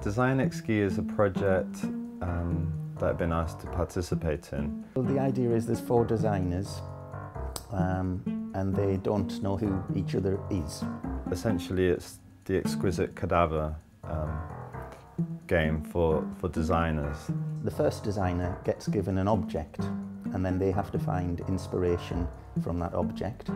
Cadavre Exquis is a project that I've been asked to participate in. Well, the idea is there's 4 designers and they don't know who each other is. Essentially it's the exquisite cadaver game for designers. The first designer gets given an object and then they have to find inspiration from that object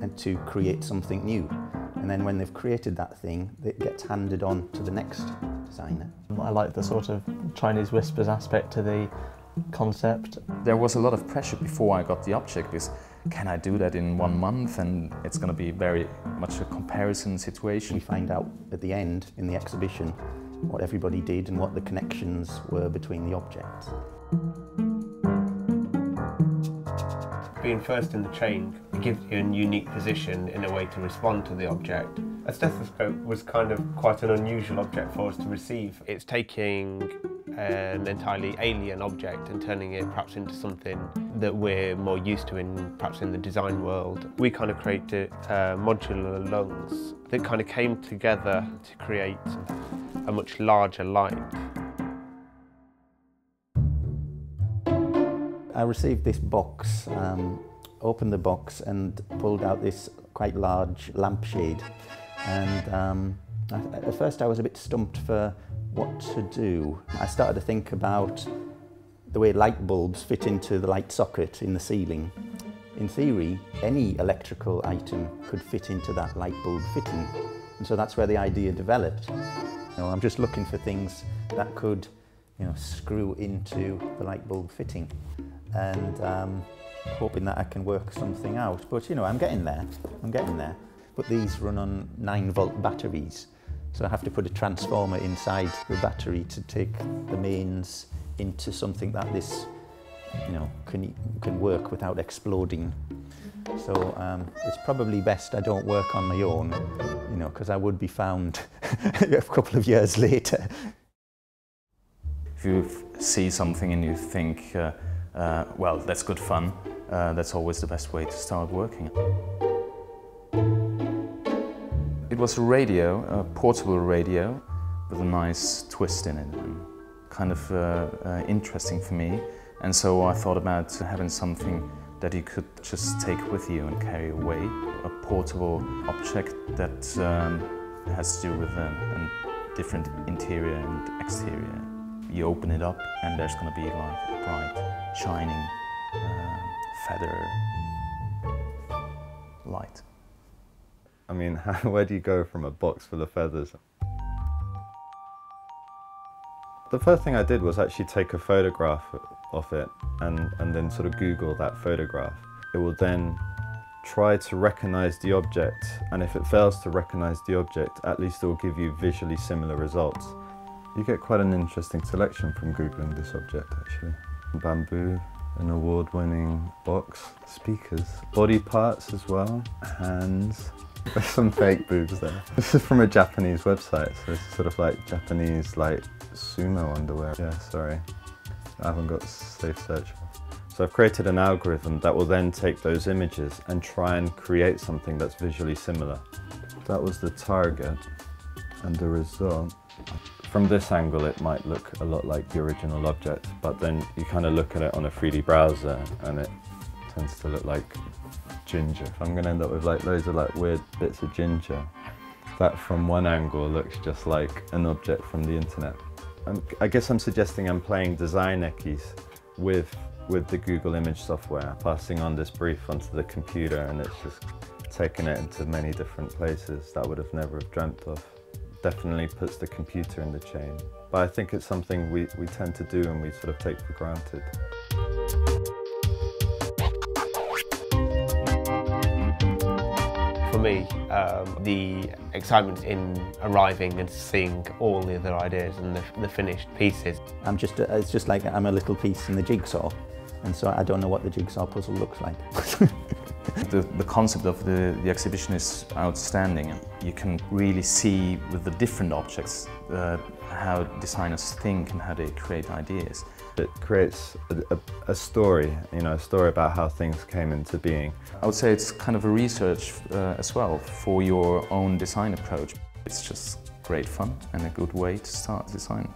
and to create something new. And then when they've created that thing, it gets handed on to the next designer. I like the sort of Chinese whispers aspect to the concept. There was a lot of pressure before I got the object because can I do that in 1 month, and it's going to be very much a comparison situation. We find out at the end in the exhibition what everybody did and what the connections were between the objects. Being first in the chain, it gives you a unique position in a way to respond to the object. A stethoscope was kind of quite an unusual object for us to receive. It's taking an entirely alien object and turning it perhaps into something that we're more used to perhaps in the design world. We kind of created modular lungs that kind of came together to create a much larger light. I received this box, opened the box and pulled out this quite large lampshade, and at first I was a bit stumped for what to do. I started to think about the way light bulbs fit into the light socket in the ceiling. In theory, any electrical item could fit into that light bulb fitting, and so that's where the idea developed. I'm just looking for things that could screw into the light bulb fitting, and hoping that I can work something out. But I'm getting there, But these run on 9-volt batteries, so I have to put a transformer inside the battery to take the mains into something that this can work without exploding. So it's probably best I don't work on my own, because I would be found a couple of years later. If you see something and you think, well, that's good fun, that's always the best way to start working. It was a radio, a portable radio, with a nice twist in it, and kind of interesting for me. And so I thought about having something that you could just take with you and carry away. A portable object that has to do with a different interior and exterior. You open it up and there's going to be like a bright, shining feather light. I mean, where do you go from a box full of feathers? The first thing I did was actually take a photograph of it and then sort of Google that photograph. It will then try to recognize the object, and if it fails to recognize the object, at least it will give you visually similar results. You get quite an interesting selection from Googling this object, actually. Bamboo, an award-winning box, speakers, body parts as well, hands. There's some fake boobs there. This is from a Japanese website, so it's sort of like Japanese sumo underwear. Yeah, sorry, I haven't got safe search. So I've created an algorithm that will then take those images and try and create something that's visually similar. That was the target, and the result. From this angle it might look a lot like the original object, but then you kind of look at it on a 3D browser and it tends to look like ginger. I'm going to end up with loads of weird bits of ginger. That from one angle looks just like an object from the internet. I guess I'm suggesting I'm playing Design Exquis with the Google image software, passing on this brief onto the computer, and it's just taking it into many different places that I would have never have dreamt of. Definitely puts the computer in the chain. But I think it's something we tend to do and we sort of take for granted. For me, the excitement in arriving and seeing all the other ideas and the finished pieces. It's just like I'm a little piece in the jigsaw, and so I don't know what the jigsaw puzzle looks like. The concept of the exhibition is outstanding. You can really see with the different objects how designers think and how they create ideas. It creates a story, a story about how things came into being. I would say it's kind of a research as well for your own design approach. It's just great fun and a good way to start design.